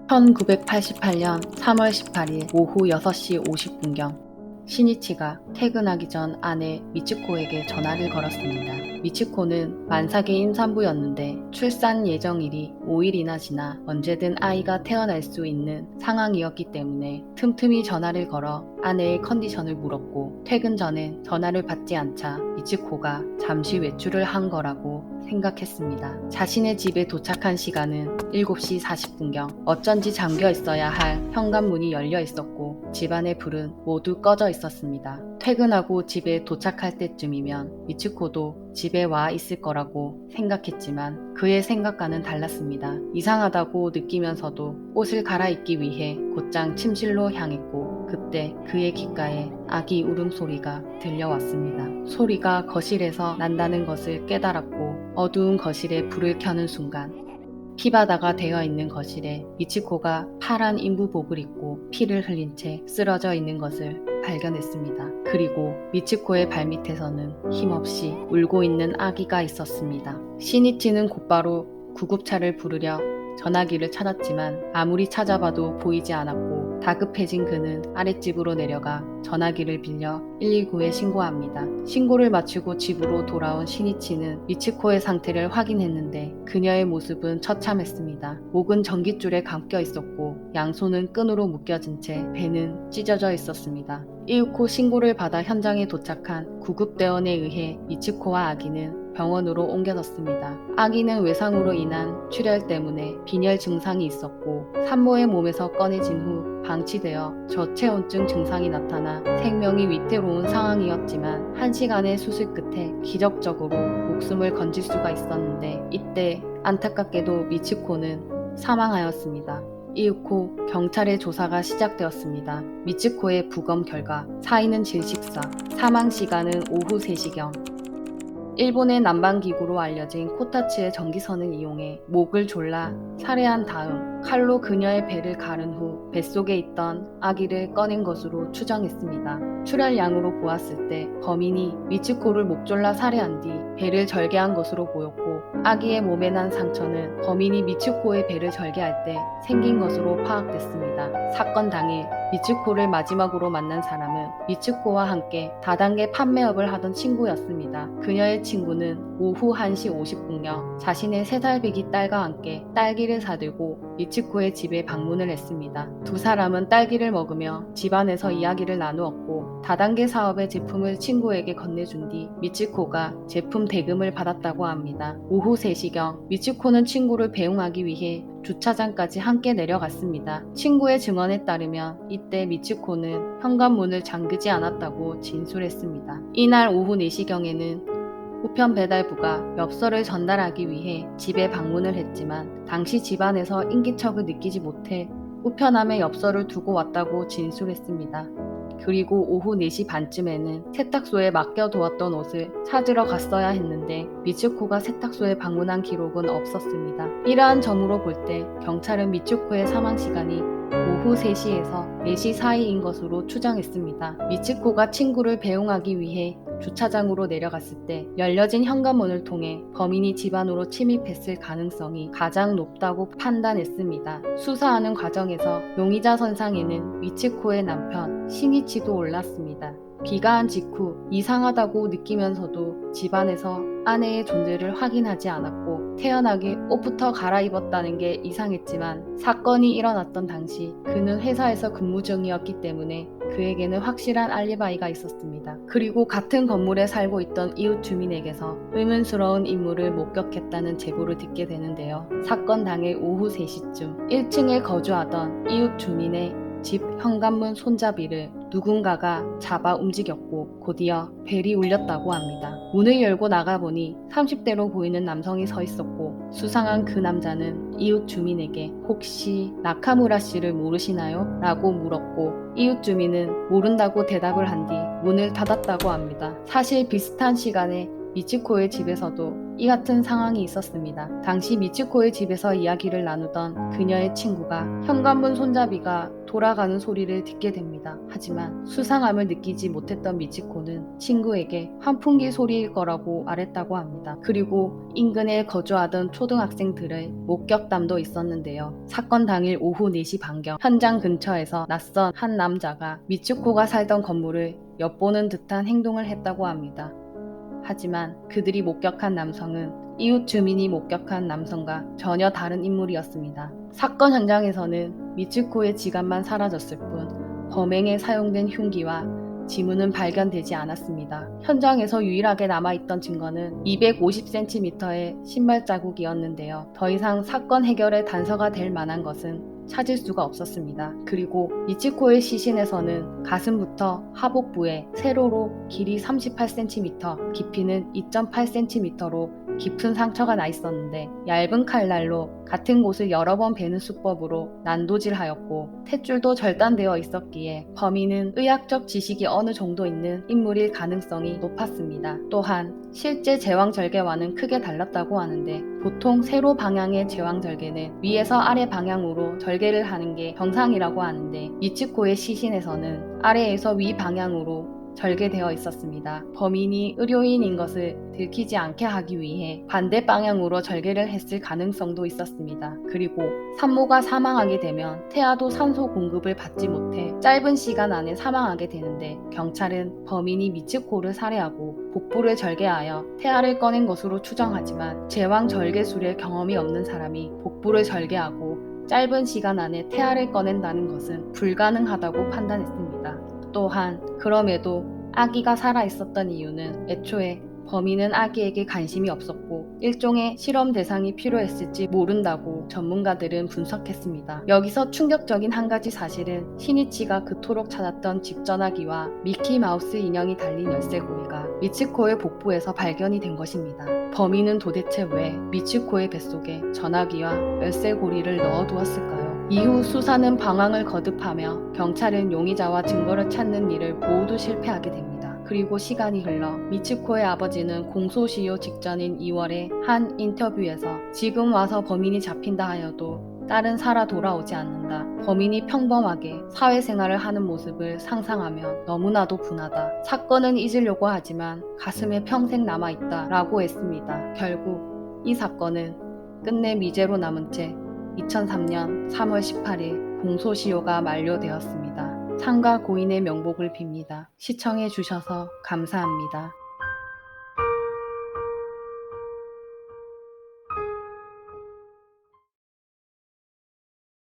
1988년 3월 18일 오후 6시 50분경 시니치가 퇴근하기 전 아내 미츠코에게 전화를 걸었습니다. 미츠코는 만삭의 임산부였는데 출산 예정일이 5일이나 지나 언제든 아이가 태어날 수 있는 상황이었기 때문에 틈틈이 전화를 걸어 아내의 컨디션을 물었고 퇴근 전엔 전화를 받지 않자 미츠코가 잠시 외출을 한 거라고 생각했습니다. 자신의 집에 도착한 시간은 7시 40분경. 어쩐지 잠겨 있어야 할 현관문이 열려 있었고 집안의 불은 모두 꺼져 있었습니다. 퇴근하고 집에 도착할 때쯤이면 미츠코도 집에 와 있을 거라고 생각했지만 그의 생각과는 달랐습니다. 이상하다고 느끼면서도 옷을 갈아입기 위해 곧장 침실로 향했고 그때 그의 귓가에 아기 울음소리가 들려왔습니다. 소리가 거실에서 난다는 것을 깨달았고 어두운 거실에 불을 켜는 순간 피바다가 되어 있는 거실에 미츠코가 파란 인부복을 입고 피를 흘린 채 쓰러져 있는 것을 발견했습니다. 그리고 미츠코의 발밑에서는 힘없이 울고 있는 아기가 있었습니다. 시니치는 곧바로 구급차를 부르려 전화기를 찾았지만 아무리 찾아봐도 보이지 않았고 다급해진 그는 아랫집으로 내려가 전화기를 빌려 119에 신고합니다. 신고를 마치고 집으로 돌아온 시니치는 미츠코의 상태를 확인했는데 그녀의 모습은 처참했습니다. 목은 전깃줄에 감겨 있었고 양손은 끈으로 묶여진 채 배는 찢어져 있었습니다. 이윽고 신고를 받아 현장에 도착한 구급대원에 의해 미츠코와 아기는 병원으로 옮겨졌습니다. 아기는 외상으로 인한 출혈 때문에 빈혈 증상이 있었고 산모의 몸에서 꺼내진 후 방치되어 저체온증 증상이 나타나 생명이 위태로운 상황이었지만 1시간의 수술 끝에 기적적으로 목숨을 건질 수가 있었는데 이때 안타깝게도 미츠코는 사망하였습니다. 이윽고 경찰의 조사가 시작되었습니다. 미츠코의 부검 결과 사인은 질식사, 사망 시간은 오후 3시경. 일본의 난방기구로 알려진 코타츠의 전기선을 이용해 목을 졸라 살해한 다음 칼로 그녀의 배를 가른 후 뱃속에 있던 아기를 꺼낸 것으로 추정했습니다. 출혈량으로 보았을 때 범인이 미츠코를 목졸라 살해한 뒤 배를 절개한 것으로 보였고 아기의 몸에 난 상처는 범인이 미츠코의 배를 절개할 때 생긴 것으로 파악됐습니다. 사건 당일 미츠코를 마지막으로 만난 사람은 미츠코와 함께 다단계 판매업을 하던 친구였습니다. 그녀의 친구는 오후 1시 50분경 자신의 3살배기 딸과 함께 딸기를 사들고 미츠코의 집에 방문을 했습니다. 두 사람은 딸기를 먹으며 집안에서 이야기를 나누었고 다단계 사업의 제품을 친구에게 건네준 뒤 미츠코가 제품 대금을 받았다고 합니다. 오후 3시경 미츠코는 친구를 배웅하기 위해 주차장까지 함께 내려갔습니다. 친구의 증언에 따르면 이때 미츠코는 현관문을 잠그지 않았다고 진술했습니다. 이날 오후 4시경에는 우편 배달부가 엽서를 전달하기 위해 집에 방문을 했지만 당시 집안에서 인기척을 느끼지 못해 우편함에 엽서를 두고 왔다고 진술했습니다. 그리고 오후 4시 반쯤에는 세탁소에 맡겨두었던 옷을 찾으러 갔어야 했는데 미츠코가 세탁소에 방문한 기록은 없었습니다. 이러한 점으로 볼 때 경찰은 미츠코의 사망 시간이 오후 3시에서 4시 사이인 것으로 추정했습니다. 미츠코가 친구를 배웅하기 위해 주차장으로 내려갔을 때 열려진 현관문을 통해 범인이 집 안으로 침입했을 가능성이 가장 높다고 판단했습니다. 수사하는 과정에서 용의자 선상에는 미츠코의 남편 시니치도 올랐습니다. 귀가한 직후 이상하다고 느끼면서도 집안에서 아내의 존재를 확인하지 않았고 태연하게 옷부터 갈아입었다는 게 이상했지만 사건이 일어났던 당시 그는 회사에서 근무 중이었기 때문에 그에게는 확실한 알리바이가 있었습니다. 그리고 같은 건물에 살고 있던 이웃 주민에게서 의문스러운 인물을 목격했다는 제보를 듣게 되는데요. 사건 당일 오후 3시쯤 1층에 거주하던 이웃 주민의 집 현관문 손잡이를 누군가가 잡아 움직였고 곧이어 벨이 울렸다고 합니다. 문을 열고 나가보니 30대로 보이는 남성이 서 있었고 수상한 그 남자는 이웃 주민에게 혹시 나카무라 씨를 모르시나요? 라고 물었고 이웃 주민은 모른다고 대답을 한 뒤 문을 닫았다고 합니다. 사실 비슷한 시간에 미츠코의 집에서도 이 같은 상황이 있었습니다. 당시 미츠코의 집에서 이야기를 나누던 그녀의 친구가 현관문 손잡이가 돌아가는 소리를 듣게 됩니다. 하지만 수상함을 느끼지 못했던 미츠코는 친구에게 환풍기 소리일 거라고 말했다고 합니다. 그리고 인근에 거주하던 초등학생들의 목격담도 있었는데요. 사건 당일 오후 4시 반경 현장 근처에서 낯선 한 남자가 미츠코가 살던 건물을 엿보는 듯한 행동을 했다고 합니다. 하지만 그들이 목격한 남성은 이웃 주민이 목격한 남성과 전혀 다른 인물이었습니다. 사건 현장에서는 미츠코의 지갑만 사라졌을 뿐 범행에 사용된 흉기와 지문은 발견되지 않았습니다. 현장에서 유일하게 남아있던 증거는 250cm의 신발 자국이었는데요. 더 이상 사건 해결의 단서가 될 만한 것은 찾을 수가 없었습니다. 그리고 미츠코의 시신에서는 가슴부터 하복부에 세로로 길이 38cm, 깊이는 2.8cm로 깊은 상처가 나 있었는데 얇은 칼날로 같은 곳을 여러 번 베는 수법으로 난도질하였고 탯줄도 절단되어 있었기에 범인은 의학적 지식이 어느 정도 있는 인물일 가능성이 높았습니다. 또한 실제 제왕절개와는 크게 달랐다고 하는데 보통 세로 방향의 제왕절개는 위에서 아래 방향으로 절개를 하는 게 정상이라고 하는데 미츠코의 시신에서는 아래에서 위 방향으로 절개되어 있었습니다. 범인이 의료인인 것을 들키지 않게 하기 위해 반대 방향으로 절개를 했을 가능성도 있었습니다. 그리고 산모가 사망하게 되면 태아도 산소 공급을 받지 못해 짧은 시간 안에 사망하게 되는데 경찰은 범인이 미츠코를 살해하고 복부를 절개하여 태아를 꺼낸 것으로 추정하지만 제왕 절개술의 경험이 없는 사람이 복부를 절개하고 짧은 시간 안에 태아를 꺼낸다는 것은 불가능하다고 판단했습니다. 또한 그럼에도 아기가 살아있었던 이유는 애초에 범인은 아기에게 관심이 없었고 일종의 실험 대상이 필요했을지 모른다고 전문가들은 분석했습니다. 여기서 충격적인 한 가지 사실은 시니치가 그토록 찾았던 집 전화기와 미키마우스 인형이 달린 열쇠고리가 미츠코의 복부에서 발견이 된 것입니다. 범인은 도대체 왜 미츠코의 뱃속에 전화기와 열쇠고리를 넣어두었을까요? 이후 수사는 방황을 거듭하며 경찰은 용의자와 증거를 찾는 일을 모두 실패하게 됩니다. 그리고 시간이 흘러 미츠코의 아버지는 공소시효 직전인 2월에 한 인터뷰에서 지금 와서 범인이 잡힌다 하여도 딸은 살아 돌아오지 않는다. 범인이 평범하게 사회생활을 하는 모습을 상상하면 너무나도 분하다. 사건은 잊으려고 하지만 가슴에 평생 남아있다 라고 했습니다. 결국 이 사건은 끝내 미제로 남은 채 2003년 3월 18일 공소시효가 만료되었습니다. 상가 고인의 명복을 빕니다. 시청해주셔서 감사합니다.